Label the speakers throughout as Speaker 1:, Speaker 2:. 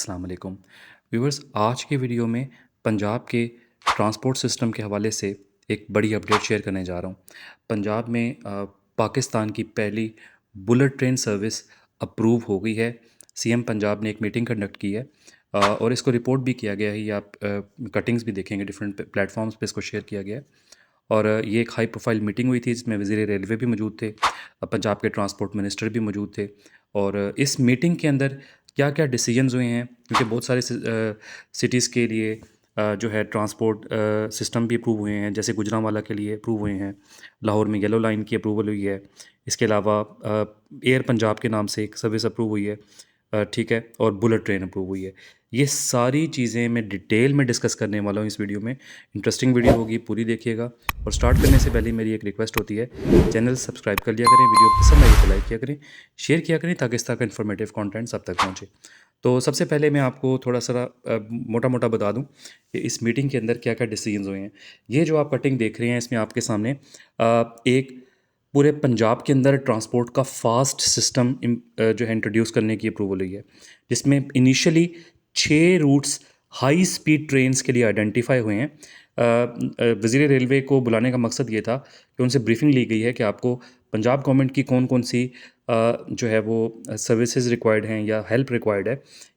Speaker 1: अस्सलाम वालेकुम व्यूअर्स। आज के वीडियो में पंजाब के ट्रांसपोर्ट सिस्टम के हवाले से एक बड़ी अपडेट शेयर करने जा रहा हूँ। पंजाब में पाकिस्तान की पहली बुलेट ट्रेन सर्विस अप्रूव हो गई है। सीएम पंजाब ने एक मीटिंग कंडक्ट की है और इसको रिपोर्ट भी किया गया है। ये आप कटिंग्स भी देखेंगे, डिफरेंट प्लेटफॉर्म्स पे इसको शेयर किया गया है। और ये एक हाई प्रोफाइल मीटिंग हुई थी जिसमें वज़ीर रेलवे भी मौजूद थे, पंजाब के ट्रांसपोर्ट मिनिस्टर भी मौजूद थे। और इस मीटिंग के अंदर क्या क्या डिसीजंस हुए हैं, क्योंकि बहुत सारे सिटीज़ के लिए जो है ट्रांसपोर्ट सिस्टम भी अप्रूव हुए हैं। जैसे गुजरांवाला के लिए अप्रूव हुए हैं, लाहौर में येलो लाइन की अप्रूवल हुई है। इसके अलावा एयर पंजाब के नाम से एक सर्विस अप्रूव हुई है, ठीक है, और बुलेट ट्रेन अप्रूव हुई है। ये सारी चीज़ें मैं डिटेल में डिस्कस करने वाला हूँ इस वीडियो में। इंटरेस्टिंग वीडियो होगी, पूरी देखिएगा। और स्टार्ट करने से पहले मेरी एक रिक्वेस्ट होती है, चैनल सब्सक्राइब कर लिया करें, वीडियो पसंद आई तो लाइक किया करें, शेयर किया करें, ताकि इस तरह का इन्फॉर्मेटिव कंटेंट सब तक पहुँचे। तो सबसे पहले मैं आपको थोड़ा सा मोटा मोटा बता दूं कि इस मीटिंग के अंदर क्या क्या डिसीजंस हुए हैं। ये जो आप कटिंग देख रहे हैं, इसमें आपके सामने एक पूरे पंजाब के अंदर ट्रांसपोर्ट का फास्ट सिस्टम जो है इंट्रोड्यूस करने की अप्रूवल हुई है, जिसमें initially 6 routes high speed trains के लिए आइडेंटिफाई हुए हैं। वज़ीर रेलवे को बुलाने का मकसद ये था कि उनसे ब्रीफिंग ली गई है कि आपको पंजाब गवर्नमेंट की कौन कौन सी जो है वो सर्विसेज रिक्वायर्ड हैं या हेल्प रिक्वायर्ड है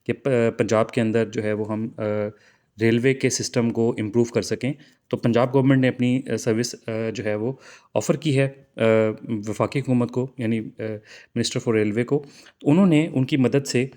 Speaker 1: कि पंजाब के अंदर जो है वो हम रेलवे के सिस्टम को इम्प्रूव कर सकें। तो पंजाब गवर्नमेंट ने अपनी सर्विस जो है वो ऑफ़र की है वफाकी हुकूमत को, यानी मिनिस्टर फॉर रेलवे को। तो उन्होंने उनकी मदद से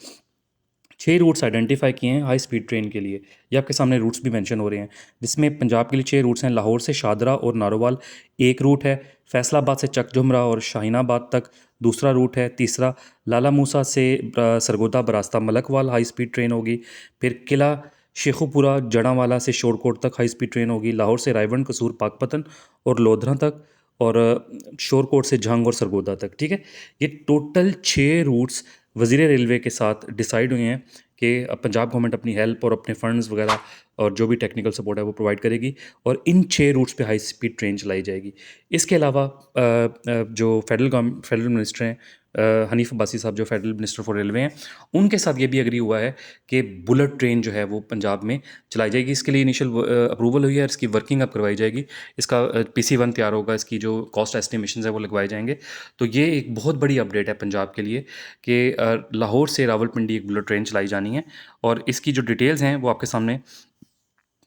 Speaker 1: 6 रूट्स आइडेंटिफाई किए हैं हाई स्पीड ट्रेन के लिए। ये आपके सामने रूट्स भी मेंशन हो रहे हैं, जिसमें पंजाब के लिए 6 रूट्स हैं। लाहौर से शादरा और नारोवाल एक रूट है। फैसलाबाद से चकझुमरा और शाहीनाबाद तक दूसरा रूट है। तीसरा लाला मूसा से सरगोदा बरास्ता मलकवाल हाई स्पीड ट्रेन होगी। फिर किला शेखुपुरा जड़ांवाला से शोरकोट तक हाई स्पीड ट्रेन होगी। लाहौर से रायवन कसूर पाकपतन और लोधरा तक, और शोरकोट से झंग और सरगोदा तक, ठीक है। ये टोटल 6 रूट्स वज़ीर रेलवे के साथ डिसाइड हुए हैं कि पंजाब गवर्नमेंट अपनी हेल्प और अपने फंड्स वगैरह और जो भी टेक्निकल सपोर्ट है वो प्रोवाइड करेगी, और इन 6 रूट्स पे हाई स्पीड ट्रेन चलाई जाएगी। इसके अलावा जो फेडरल मिनिस्टर हैं, हनीफ अब्बासी साहब, जो फेडरल मिनिस्टर फॉर रेलवे हैं, उनके साथ ये भी एग्री हुआ है कि बुलेट ट्रेन जो है वो पंजाब में चलाई जाएगी। इसके लिए इनिशियल अप्रूवल हुई है और इसकी वर्किंग अब करवाई जाएगी। इसका PC1 तैयार होगा, इसकी जो कॉस्ट एस्टिमेशन है वो लगवाए जाएंगे। तो ये एक बहुत बड़ी अपडेट है पंजाब के लिए कि लाहौर से रावलपिंडी एक बुलेट ट्रेन चलाई जानी है। और इसकी जो डिटेल्स हैं वो आपके सामने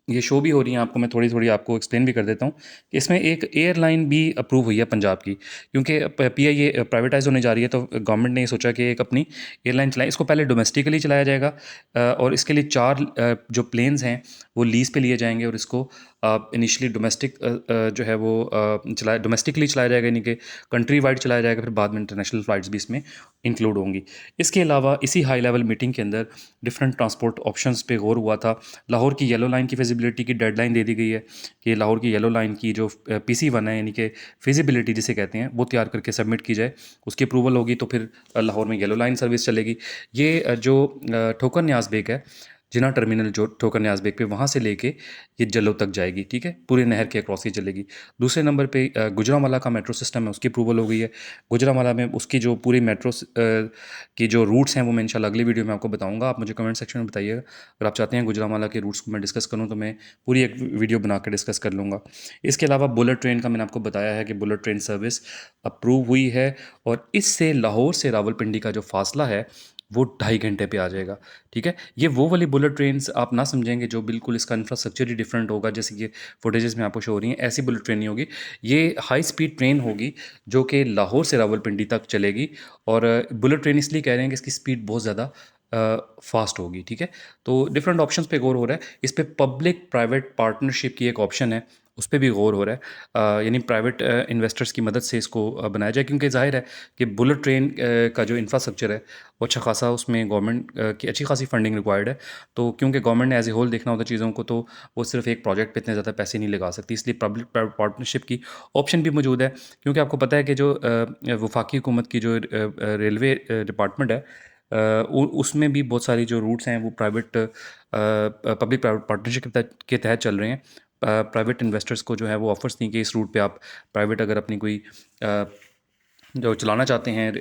Speaker 1: ये शो भी हो रही हैं आपको। मैं थोड़ी थोड़ी आपको एक्सप्लेन भी कर देता हूँ कि इसमें एक एयरलाइन भी अप्रूव हुई है पंजाब की, क्योंकि PIA प्राइवेटाइज होने जा रही है। तो गवर्नमेंट ने ये सोचा कि एक अपनी एयरलाइन चलाएं। इसको पहले डोमेस्टिकली चलाया जाएगा और इसके लिए 4 जो प्लेन्स हैं वो लीज़ पे लिए जाएंगे, और इसको इनिशियली डोमेस्टिक जो है वो डोमेस्टिकली चलाया जाएगा, यानी कि कंट्री वाइड चलाया जाएगा। फिर बाद में इंटरनेशनल फ़्लाइट्स भी इसमें इंक्लूड होंगी। इसके अलावा इसी हाई लेवल मीटिंग के अंदर डिफरेंट ट्रांसपोर्ट ऑप्शंस पे गौर हुआ था। लाहौर की येलो लाइन की फिजिबिलिटी की डेडलाइन दे दी गई है कि लाहौर की येलो लाइन की जो PC1 है, यानी कि फिजिबिलिटी जिसे कहते हैं, वो तैयार करके सबमिट की जाए। उसकी अप्रूवल होगी तो फिर लाहौर में येलो लाइन सर्विस चलेगी। ये जो ठोकर न्याज बेग है, जिना टर्मिनल जो ठोकर न्याज बेग पे, वहाँ से लेके ये जल्लो तक जाएगी, ठीक है, पूरे नहर के अक्रॉस ही चलेगी। दूसरे नंबर पे गुजरांवाला का मेट्रो सिस्टम है, उसकी अप्रूवल हो गई है। गुजरांवाला में उसकी जो पूरी मेट्रो की जो रूट्स हैं वो मैं इंशाल्लाह अगली वीडियो में आपको बताऊंगा। आप मुझे कमेंट सेक्शन में बताइएगा, अगर आप चाहते हैं गुजरांवाला के रूट्स को मैं डिस्कस करूँ तो मैं पूरी एक वीडियो बना कर डिस्कस कर लूँगा। इसके अलावा बुलेट ट्रेन का मैंने आपको बताया है कि बुलेट ट्रेन सर्विस अप्रूव हुई है, और इससे लाहौर से रावलपिंडी का जो फासला है वो 2.5 घंटे पे आ जाएगा, ठीक है। ये वो वाली बुलेट ट्रेन्स आप ना समझेंगे जो बिल्कुल इसका इंफ्रास्ट्रक्चर ही डिफरेंट होगा, जैसे कि फुटेजेस में आपको शो हो रही हैं, ऐसी बुलेट ट्रेन नहीं होगी। ये हाई स्पीड ट्रेन होगी जो कि लाहौर से रावलपिंडी तक चलेगी। और बुलेट ट्रेन इसलिए कह रहे हैं कि इसकी स्पीड बहुत ज़्यादा फास्ट होगी, ठीक है। तो डिफरेंट ऑप्शंस पे गौर हो रहा है। इस पे पब्लिक प्राइवेट पार्टनरशिप की एक ऑप्शन है, उस पर भी गौर हो रहा है, यानी प्राइवेट इन्वेस्टर्स की मदद से इसको बनाया जाए, क्योंकि ज़ाहिर है कि बुलेट ट्रेन का जो इंफ्रास्ट्रक्चर है वो अच्छा खासा, उसमें गवर्नमेंट की अच्छी खासी फंडिंग रिक्वायर्ड है। तो क्योंकि गवर्नमेंट ने एज ए होल देखना होता है चीज़ों को, तो वो सिर्फ एक प्रोजेक्ट पे इतने ज़्यादा पैसे नहीं लगा सकती, इसलिए पब्लिक प्राइवेट पार्टनरशिप की ऑप्शन भी मौजूद है। क्योंकि आपको पता है कि जो वफाकी हुकूमत की जो रेलवे डिपार्टमेंट है, उसमें भी बहुत सारी जो रूट्स हैं वो पब्लिक प्राइवेट पार्टनरशिप के तहत चल रहे हैं। प्राइवेट इन्वेस्टर्स को जो है वो ऑफर्स दी कि इस रूट पे आप प्राइवेट अगर अपनी कोई जो चलाना चाहते हैं,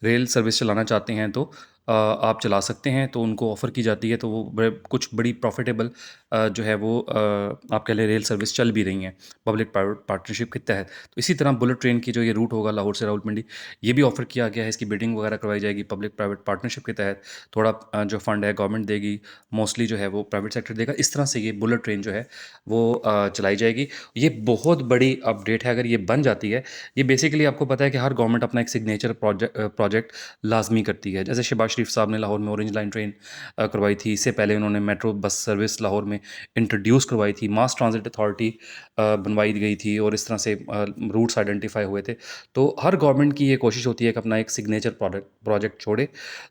Speaker 1: रेल सर्विस चलाना चाहते हैं, तो आप चला सकते हैं, तो उनको ऑफ़र की जाती है, तो वो कुछ बड़ी प्रॉफिटेबल जो है वो आप कह लें रेल सर्विस चल भी रही हैं पब्लिक प्राइवेट पार्टनरशिप के तहत। तो इसी तरह बुलेट ट्रेन की जो ये रूट होगा लाहौर से रावलपिंडी, ये भी ऑफ़र किया गया है। इसकी बिडिंग वगैरह करवाई जाएगी पब्लिक प्राइवेट पार्टनरशिप के तहत। थोड़ा जो फ़ंड है गवर्नमेंट देगी, मोस्टली जो है वो प्राइवेट सेक्टर देगा। इस तरह से ये बुलेट ट्रेन जो है वो चलाई जाएगी। ये बहुत बड़ी अपडेट है अगर ये बन जाती है। ये बेसिकली आपको पता है कि हर गवर्नमेंट अपना एक सिग्नेचर प्रोजेक्ट लाजमी करती है। जैसे शहबाज शरीफ साहब ने लाहौर में ऑरेंज लाइन ट्रेन करवाई थी, इससे पहले उन्होंने मेट्रो बस सर्विस लाहौर में इंट्रोड्यूस करवाई थी, मास ट्रांजिट अथॉरिटी बनवाई गई थी और इस तरह से रूट्स आइडेंटिफाई हुए थे। तो हर गवर्नमेंट की ये कोशिश होती है कि अपना एक सिग्नेचर प्रोजेक्ट छोड़े।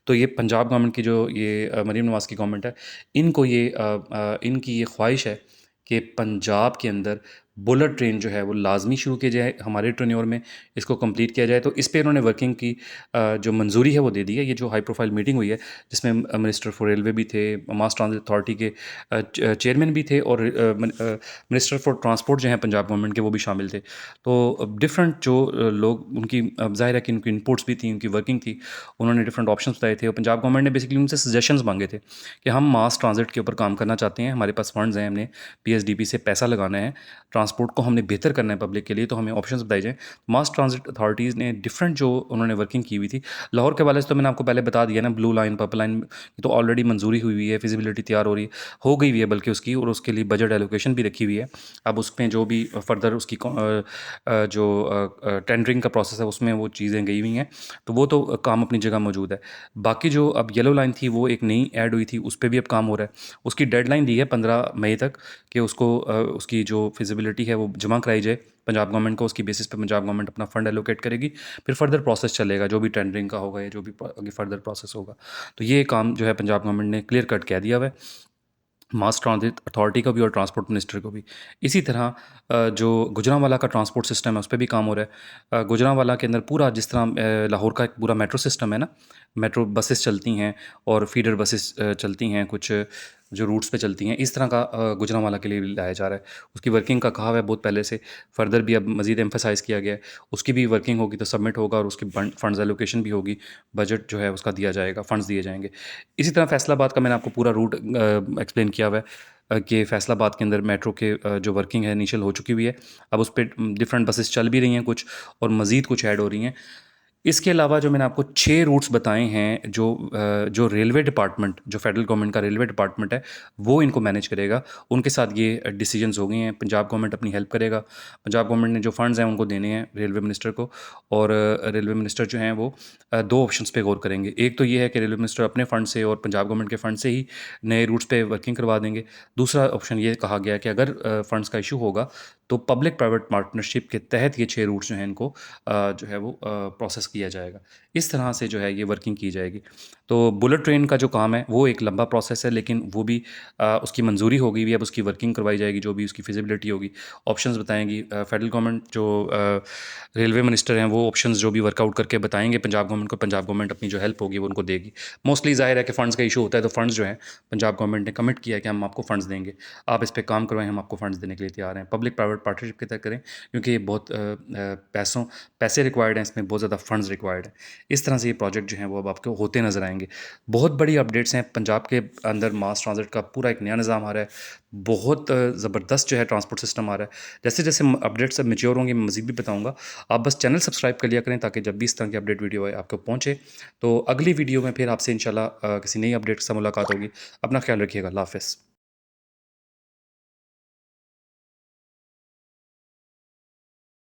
Speaker 1: तो ये पंजाब गवर्नमेंट की जो ये मरीम नवाज़ की गवर्नमेंट है, इनको ये इनकी ये ख्वाहिश है कि पंजाब के अंदर बुलेट ट्रेन जो है वो लाजमी शुरू की जाए, हमारे टेन्योर में इसको कंप्लीट किया जाए। तो इस पे इन्होंने वर्किंग की जो मंजूरी है वो दे दी है। ये जो हाई प्रोफाइल मीटिंग हुई है, जिसमें मिनिस्टर फॉर रेलवे भी थे, मास ट्रांजिट अथॉरिटी के चेयरमैन भी थे और मिनिस्टर फॉर ट्रांसपोर्ट जो हैं पंजाब गवर्नमेंट के, वो भी शामिल थे। तो डिफरेंट जो लोग उनकी ज़ाहिर है कि उनकी इनपुट्स भी थी, उनकी वर्किंग थी, उन्होंने डिफरेंट ऑप्शंस बताए थे और पंजाब गवर्नमेंट ने बेसिकली उनसे सजेशंस मांगे थे कि हम मास ट्रांजिट के ऊपर काम करना चाहते हैं, हमारे पास फंड्स हैं, हमने पीएसडीपी से पैसा लगाना है, ट्रांसपोर्ट को हमने बेहतर करना है पब्लिक के लिए, तो हमें ऑप्शंस बताए जाएँ। मास ट्रांजिट अथॉरिटीज़ ने डिफरेंट जो उन्होंने वर्किंग की हुई थी, लाहौर के हवाले से तो मैंने आपको पहले बता दिया ना, ब्लू लाइन पर्पल लाइन की तो ऑलरेडी मंजूरी हुई है, फिजिबिलिटी तैयार हो रही है, हो गई हुई है बल्कि उसकी, और उसके लिए बजट एलोकेशन भी रखी हुई है। अब उसमें जो भी फर्दर उसकी जो टेंडरिंग का प्रोसेस है उसमें वो चीज़ें गई हुई हैं, तो वो तो काम अपनी जगह मौजूद है। बाकी जो अब येलो लाइन थी वो एक नई ऐड हुई थी, उस पर भी अब काम हो रहा है। उसकी डेडलाइन दी है 15 मई तक कि उसको उसकी जो फिजिबिलिटी है वो जमा कराई जाए पंजाब गवर्नमेंट को। उसकी बेसिस पे पंजाब गवर्नमेंट अपना फंड एलोकेट करेगी, फिर फर्दर प्रोसेस चलेगा, जो भी टेंडरिंग का होगा या जो भी आगे फर्दर प्रोसेस होगा। तो ये काम जो है पंजाब गवर्नमेंट ने क्लियर कट कह दिया हुआ है, मास ट्रांजिट अथॉरिटी को भी और ट्रांसपोर्ट मिनिस्टर को भी। इसी तरह जो गुजरांवाला का ट्रांसपोर्ट सिस्टम है उस पे भी काम हो रहा है। गुजरांवाला के अंदर पूरा जिस तरह लाहौर का एक पूरा मेट्रो सिस्टम है ना, मेट्रो बसेस चलती हैं और फीडर बसेस चलती हैं, कुछ जो रूट्स पे चलती हैं, इस तरह का गुजरांवाला के लिए भी लाया जा रहा है। उसकी वर्किंग का कहा हुआ है बहुत पहले से, फर्दर भी अब मज़ीद एम्फेसाइज़ किया गया है। उसकी भी वर्किंग होगी तो सबमिट होगा और उसकी फंड्स एलोकेशन भी होगी, बजट जो है उसका दिया जाएगा, फंड्स दिए जाएंगे। इसी तरह फैसलाबाद का मैंने आपको पूरा रूट एक्सप्लेन किया हुआ है कि फैसलाबाद के अंदर मेट्रो के जो वर्किंग है इनिशियल हो चुकी हुई है। अब उस पे डिफरेंट बसेस चल भी रही हैं कुछ, और मज़ीद कुछ ऐड हो रही हैं। इसके अलावा जो मैंने आपको 6 रूट्स बताए हैं, जो रेलवे डिपार्टमेंट, जो फेडरल गवर्नमेंट का रेलवे डिपार्टमेंट है, वो इनको मैनेज करेगा। उनके साथ ये डिसीजंस हो गए हैं, पंजाब गवर्नमेंट अपनी हेल्प करेगा। पंजाब गवर्नमेंट ने जो फंड्स हैं उनको देने हैं रेलवे मिनिस्टर को, और रेलवे मिनिस्टर जो हैं वो 2 ऑप्शंस पे गौर करेंगे। एक तो ये है कि रेलवे मिनिस्टर अपने फ़ंड से और पंजाब गवर्नमेंट के फ़ंड से ही नए रूट्स पे वर्किंग करवा देंगे। दूसरा ऑप्शन ये कहा गया है कि अगर फंड्स का इशू होगा तो पब्लिक प्राइवेट पार्टनरशिप के तहत ये 6 रूट्स जो हैं इनको जो है वो प्रोसेस किया जाएगा। इस तरह से जो है ये वर्किंग की जाएगी। तो बुलेट ट्रेन का जो काम है वो एक लंबा प्रोसेस है, लेकिन वो भी उसकी मंजूरी हो गई हुई है, अब उसकी वर्किंग करवाई जाएगी, जो भी उसकी फिजिबिलिटी होगी, ऑप्शंस बताएंगी फेडरल गवर्नमेंट। जो रेलवे मिनिस्टर हैं वो ऑप्शंस जो भी वर्कआउट करके बताएंगे पंजाब गवर्नमेंट को, पंजाब गवर्नमेंट अपनी जो हेल्प होगी वो उनको देगी। मोस्टली ज़ाहिर है कि फ़ंड्स का इशू होता है, तो फंड्स जो हैं पंजाब गवर्नमेंट ने कमिट किया है कि हम आपको फंड्स देंगे, आप इस पे काम करवाएं, हम आपको फंड्स देने के लिए तैयार हैं। पब्लिक प्राइवेट पार्टनरशिप की तरह करें, क्योंकि ये बहुत पैसे रिक्वायर्ड हैं, इसमें बहुत ज़्यादा फंड्स रिक्वायर्ड हैं। इस तरह से ये प्रोजेक्ट जो हैं वो अब आपको होते नज़र आएंगे। बहुत बड़ी अपडेट्स हैं पंजाब के अंदर, मास ट्रांजिट का पूरा एक नया निज़ाम आ रहा है, बहुत ज़बरदस्त जो है ट्रांसपोर्ट सिस्टम आ रहा है। जैसे जैसे अपडेट्स अब मैच्योर होंगे मैं मज़ीद भी बताऊँगा। आप बस चैनल सब्सक्राइब कर लिया करें ताकि जब भी इस तरह की अपडेट वीडियो आए आपको पहुँचे। तो अगली वीडियो में फिर आपसे इंशाल्लाह किसी नई अपडेट से मुलाकात होगी। अपना ख्याल रखिएगा। अल्लाह हाफ़िज़।